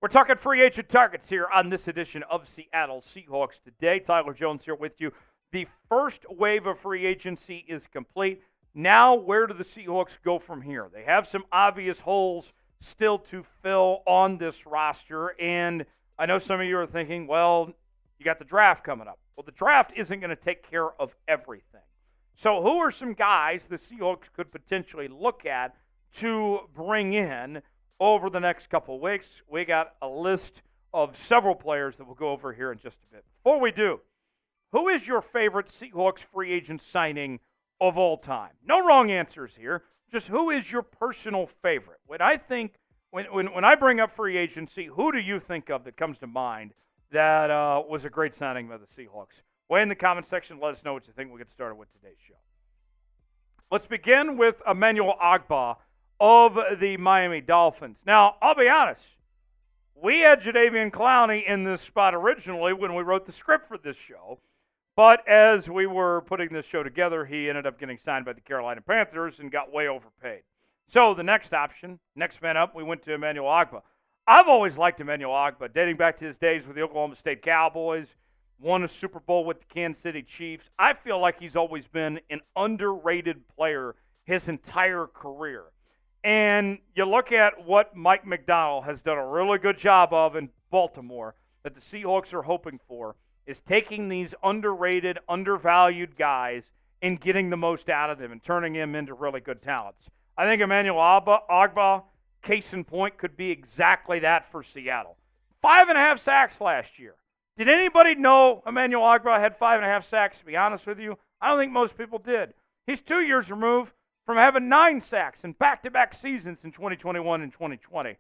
We're talking free agent targets here on this edition of Seattle Seahawks Today. Tyler Jones here with you. The first wave of free agency is complete. Now, where do the Seahawks go from here? They have some obvious holes still to fill on this roster, and I know some of you are thinking, well, you got the draft coming up. Well, the draft isn't going to take care of everything. So who are some guys the Seahawks could potentially look at to bring in over the next couple of weeks? We got a list of several players that we'll go over here in just a bit. Before we do, who is your favorite Seahawks free agent signing of all time? No wrong answers here. Just who is your personal favorite? When I bring up free agency, who do you think of that comes to mind that was a great signing by the Seahawks? Weigh in the comment section. Let us know what you think. We'll get started with today's show. Let's begin with Emanuel Ogbah of the Miami Dolphins. Now, I'll be honest. We had Jadeveon Clowney in this spot originally when we wrote the script for this show. But as we were putting this show together, he ended up getting signed by the Carolina Panthers and got way overpaid. So the next option, next man up, we went to Emanuel Ogbah. I've always liked Emanuel Ogbah, dating back to his days with the Oklahoma State Cowboys, won a Super Bowl with the Kansas City Chiefs. I feel like he's always been an underrated player his entire career. And you look at what Mike McDonald has done a really good job of in Baltimore that the Seahawks are hoping for, is taking these underrated, undervalued guys and getting the most out of them and turning them into really good talents. I think Emanuel Ogbah, case in point, could be exactly that for Seattle. 5.5 sacks last year. Did anybody know Emanuel Ogbah had 5.5 sacks, to be honest with you? I don't think most people did. He's 2 years removed from having 9 sacks in back-to-back seasons in 2021 and 2020.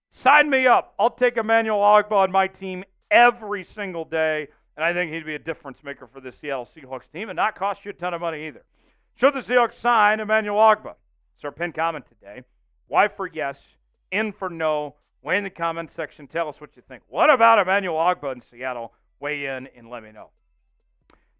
Sign me up. I'll take Emanuel Ogbah on my team every single day, and I think he'd be a difference maker for the Seattle Seahawks team and not cost you a ton of money either. Should the Seahawks sign Emanuel Ogbah? It's our pinned comment today. Y for yes, N for no. Weigh in the comment section. Tell us what you think. What about Emanuel Ogbah in Seattle? Weigh in and let me know.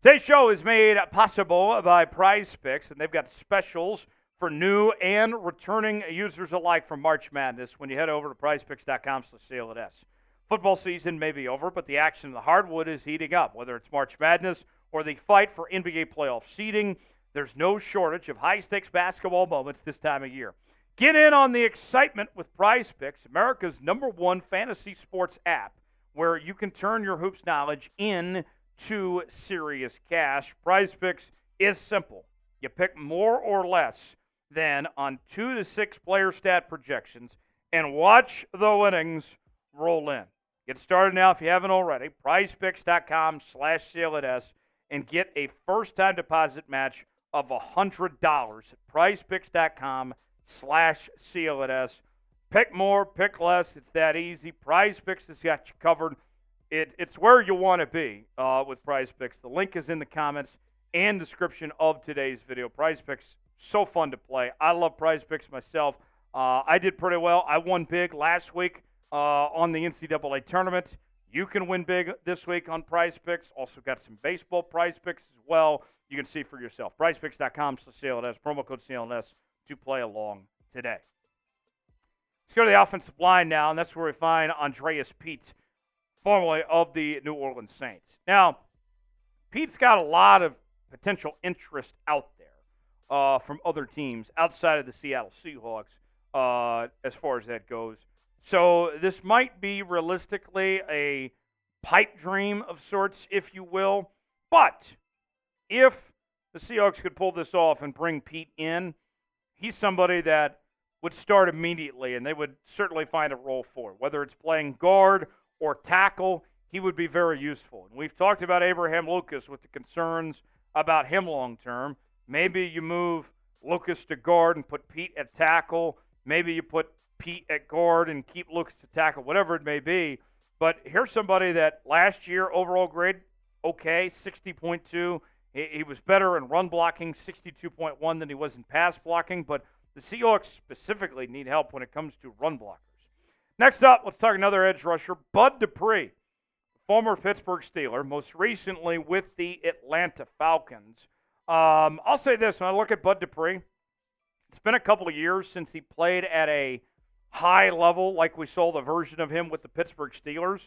Today's show is made possible by Prize Picks, and they've got specials for new and returning users alike from March Madness when you head over to prizepicks.com/CLNS. Football season may be over, but the action in the hardwood is heating up. Whether it's March Madness or the fight for NBA playoff seeding, there's no shortage of high-stakes basketball moments this time of year. Get in on the excitement with Prize Picks, America's #1 fantasy sports app, where you can turn your hoops knowledge into serious cash. Prize Picks is simple. You pick more or less than on 2 to 6 player stat projections and watch the winnings roll in. Get started now if you haven't already. PrizePicks.com/CLNS and get a first-time deposit match of $100 at PrizePicks.com/CLNS. Pick more, pick less. It's that easy. Prize Picks has got you covered. It's where you want to be with Prize Picks. The link is in the comments and description of today's video. Prize Picks, so fun to play. I love Prize Picks myself. I did pretty well. I won big last week on the NCAA tournament. You can win big this week on Prize Picks. Also got some baseball Prize Picks as well. You can see for yourself. PrizePicks.com/CLNS, promo code CLNS to play along today. Let's go to the offensive line now, and that's where we find Andreas Pete, formerly of the New Orleans Saints. Now, Pete's got a lot of potential interest out there from other teams outside of the Seattle Seahawks as far as that goes. So this might be realistically a pipe dream of sorts, if you will. But if the Seahawks could pull this off and bring Pete in, he's somebody that would start immediately, and they would certainly find a role for. Whether it's playing guard or tackle, he would be very useful. And we've talked about Abraham Lucas with the concerns about him long term. Maybe you move Lucas to guard and put Pete at tackle. Maybe you put Pete at guard and keep Lucas to tackle, whatever it may be. But here's somebody that last year overall grade, okay, 60.2. He was better in run blocking, 62.1, than he was in pass blocking. But the Seahawks specifically need help when it comes to run blockers. Next up, let's talk another edge rusher, Bud Dupree, former Pittsburgh Steeler, most recently with the Atlanta Falcons. I'll say this, when I look at Bud Dupree, it's been a couple of years since he played at a high level like we saw the version of him with the Pittsburgh Steelers.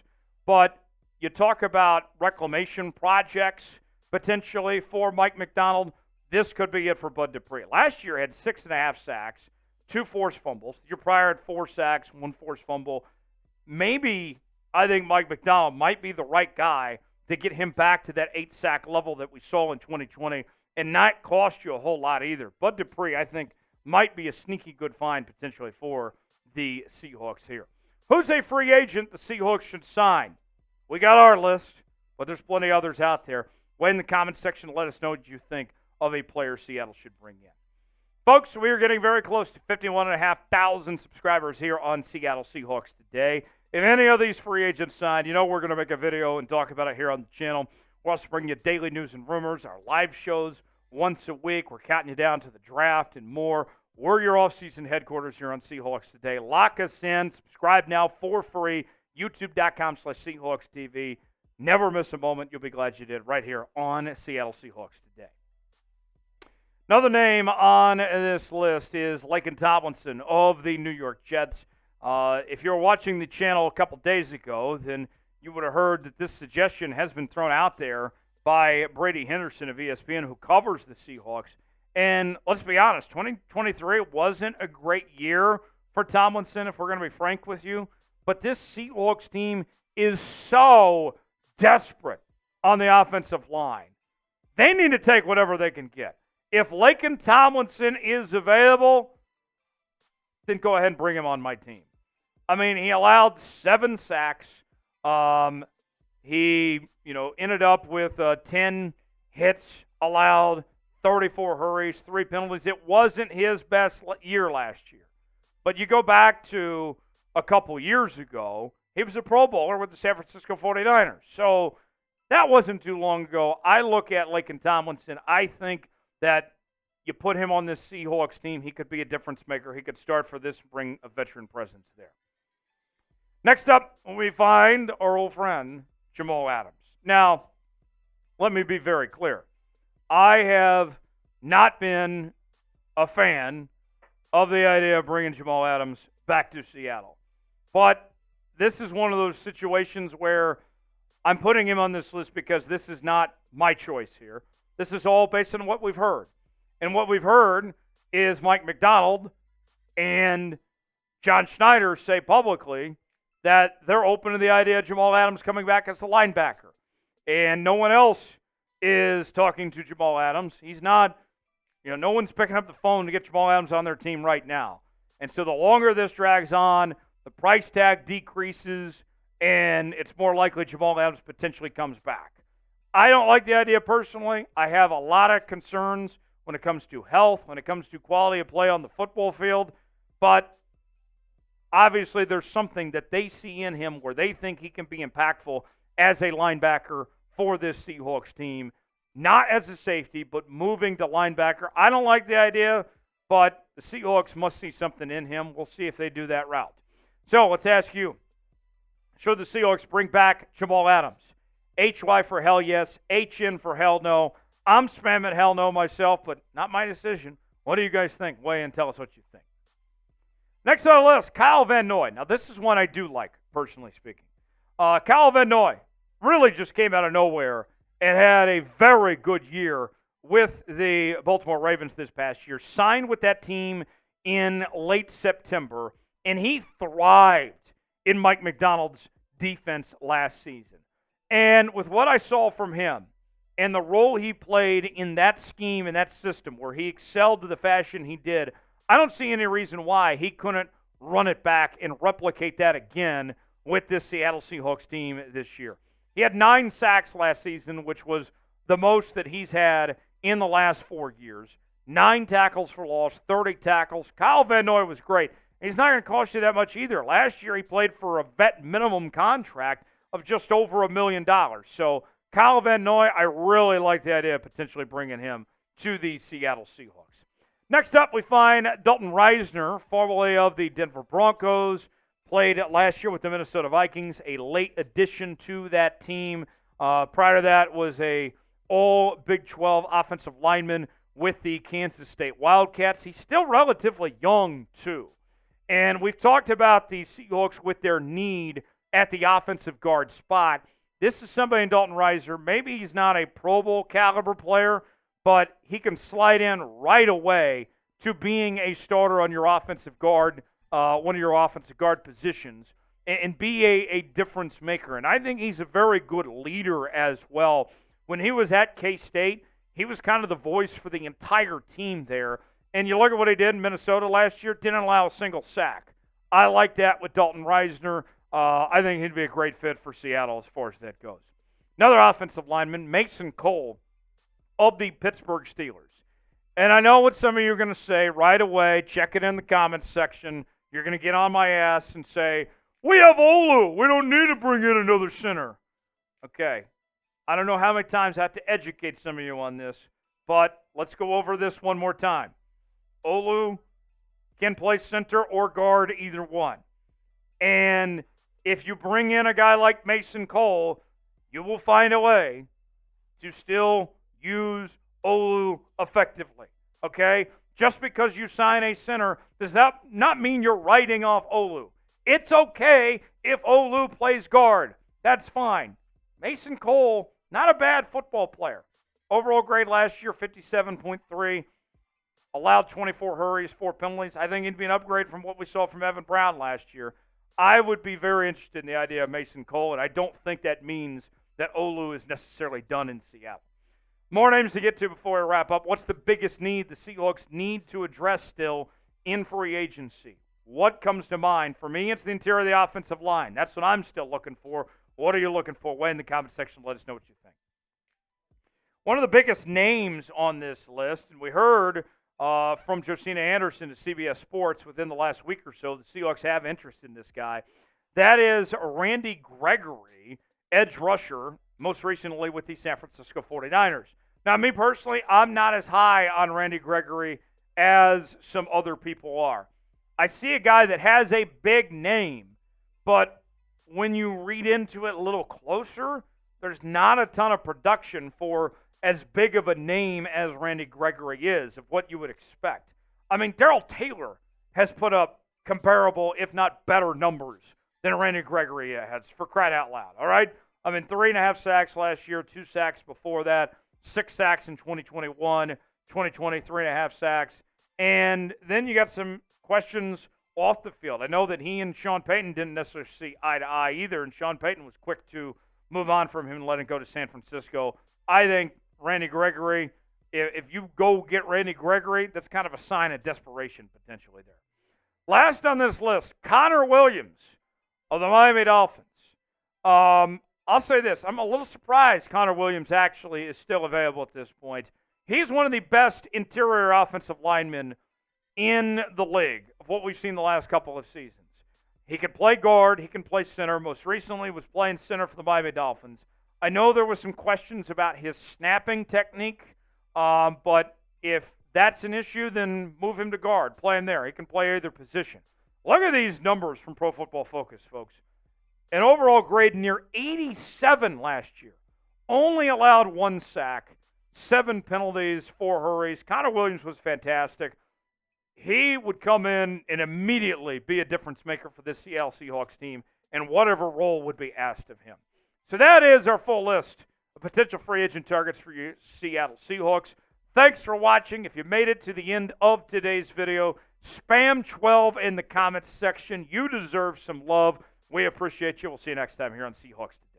But you talk about reclamation projects potentially for Mike Macdonald. This could be it for Bud Dupree. Last year, he had 6.5 sacks, 2 forced fumbles. The year prior, had 4 sacks, 1 forced fumble. Maybe I think Mike Macdonald might be the right guy to get him back to that 8-sack level that we saw in 2020 and not cost you a whole lot either. Bud Dupree, I think, might be a sneaky good find potentially for the Seahawks here. Who's a free agent the Seahawks should sign? We got our list, but there's plenty of others out there. Weigh in the comments section. Let us know what you think of a player Seattle should bring in. Folks, we are getting very close to 51,500 subscribers here on Seattle Seahawks Today. If any of these free agents signed, we're going to make a video and talk about it here on the channel. We're also bringing you daily news and rumors, our live shows once a week. We're counting you down to the draft and more. We're your off-season headquarters here on Seahawks Today. Lock us in. Subscribe now for free. YouTube.com/Seahawks TV. Never miss a moment. You'll be glad you did right here on Seattle Seahawks Today. Another name on this list is Laken Tomlinson of the New York Jets. If you were watching the channel a couple days ago, then you would have heard that this suggestion has been thrown out there by Brady Henderson of ESPN, who covers the Seahawks. And let's be honest, 2023 wasn't a great year for Tomlinson, if we're going to be frank with you. But this Seahawks team is so desperate on the offensive line. They need to take whatever they can get. If Laken Tomlinson is available, then go ahead and bring him on my team. I mean, he allowed 7 sacks. He, ended up with 10 hits allowed, 34 hurries, 3 penalties. It wasn't his best year last year. But you go back to a couple years ago, he was a Pro Bowler with the San Francisco 49ers. So that wasn't too long ago. I look at Laken Tomlinson. I think that you put him on this Seahawks team, he could be a difference maker. He could start for this and bring a veteran presence there. Next up, we find our old friend, Jamal Adams. Now, let me be very clear. I have not been a fan of the idea of bringing Jamal Adams back to Seattle. But this is one of those situations where I'm putting him on this list because this is not my choice here. This is all based on what we've heard. And what we've heard is Mike Macdonald and John Schneider say publicly that they're open to the idea of Jamal Adams coming back as a linebacker. And no one else is talking to Jamal Adams. He's not, no one's picking up the phone to get Jamal Adams on their team right now. And so the longer this drags on, the price tag decreases, and it's more likely Jamal Adams potentially comes back. I don't like the idea personally. I have a lot of concerns when it comes to health, when it comes to quality of play on the football field. But obviously there's something that they see in him where they think he can be impactful as a linebacker for this Seahawks team. Not as a safety, but moving to linebacker. I don't like the idea, but the Seahawks must see something in him. We'll see if they do that route. So let's ask you, should the Seahawks bring back Jamal Adams? HY for hell yes, HN for hell no. I'm spamming hell no myself, but not my decision. What do you guys think? Weigh in, tell us what you think. Next on the list, Kyle Van Noy. Now, this is one I do like, personally speaking. Kyle Van Noy really just came out of nowhere and had a very good year with the Baltimore Ravens this past year. Signed with that team in late September, and he thrived in Mike Macdonald's defense last season. And with what I saw from him and the role he played in that scheme and that system where he excelled to the fashion he did, I don't see any reason why he couldn't run it back and replicate that again with this Seattle Seahawks team this year. He had 9 sacks last season, which was the most that he's had in the last 4 years. 9 tackles for loss, 30 tackles. Kyle Van Noy was great. He's not going to cost you that much either. Last year he played for a vet minimum contract of just over $1 million. So Kyle Van Noy, I really like the idea of potentially bringing him to the Seattle Seahawks. Next up, we find Dalton Ryner, formerly of the Denver Broncos, played last year with the Minnesota Vikings, a late addition to that team. Prior to that was a all Big 12 offensive lineman with the Kansas State Wildcats. He's still relatively young, too. And we've talked about the Seahawks with their need at the offensive guard spot. This is somebody in Dalton Ryner. Maybe he's not a Pro Bowl caliber player, but he can slide in right away to being a starter on your offensive guard, one of your offensive guard positions, and be a difference maker. And I think he's a very good leader as well. When he was at K-State, he was kind of the voice for the entire team there. And you look at what he did in Minnesota last year, didn't allow a single sack. I like that with Dalton Ryner. I think he'd be a great fit for Seattle as far as that goes. Another offensive lineman, Mason Cole of the Pittsburgh Steelers. And I know what some of you are going to say right away. Check it in the comments section. You're going to get on my ass and say, we have Olu. We don't need to bring in another center. Okay. I don't know how many times I have to educate some of you on this, but let's go over this one more time. Olu can play center or guard, either one. And if you bring in a guy like Mason Cole, you will find a way to still use Olu effectively, okay? Just because you sign a center does that not mean you're writing off Olu. It's okay if Olu plays guard. That's fine. Mason Cole, not a bad football player. Overall grade last year, 57.3. Allowed 24 hurries, 4 penalties. I think he'd be an upgrade from what we saw from Evan Brown last year. I would be very interested in the idea of Mason Cole, and I don't think that means that Olu is necessarily done in Seattle. More names to get to before I wrap up. What's the biggest need the Seahawks need to address still in free agency? What comes to mind? For me, it's the interior of the offensive line. That's what I'm still looking for. What are you looking for? Weigh in the comment section. Let us know what you think. One of the biggest names on this list, and we heard from Josina Anderson at CBS Sports within the last week or so, the Seahawks have interest in this guy. That is Randy Gregory, edge rusher, most recently with the San Francisco 49ers. Now, me personally, I'm not as high on Randy Gregory as some other people are. I see a guy that has a big name, but when you read into it a little closer, there's not a ton of production for as big of a name as Randy Gregory is, of what you would expect. I mean, Darrell Taylor has put up comparable, if not better, numbers than Randy Gregory has, for crying out loud, all right? I mean, 3.5 sacks last year, 2 sacks before that, 6 sacks in 2021, 2020, 3.5 sacks. And then you got some questions off the field. I know that he and Sean Payton didn't necessarily see eye to eye either, and Sean Payton was quick to move on from him and let him go to San Francisco. I think Randy Gregory, if you go get Randy Gregory, that's kind of a sign of desperation potentially there. Last on this list, Conor Williams of the Miami Dolphins. I'll say this. I'm a little surprised Conor Williams actually is still available at this point. He's one of the best interior offensive linemen in the league of what we've seen the last couple of seasons. He can play guard. He can play center. Most recently was playing center for the Miami Dolphins. I know there was some questions about his snapping technique, but if that's an issue, then move him to guard. Play him there. He can play either position. Look at these numbers from Pro Football Focus, folks. An overall grade near 87 last year. Only allowed 1 sack, 7 penalties, 4 hurries. Conor Williams was fantastic. He would come in and immediately be a difference maker for this Seattle Seahawks team, and whatever role would be asked of him. So that is our full list of potential free agent targets for you Seattle Seahawks. Thanks for watching. If you made it to the end of today's video, spam 12 in the comments section. You deserve some love. We appreciate you. We'll see you next time here on Seahawks Today.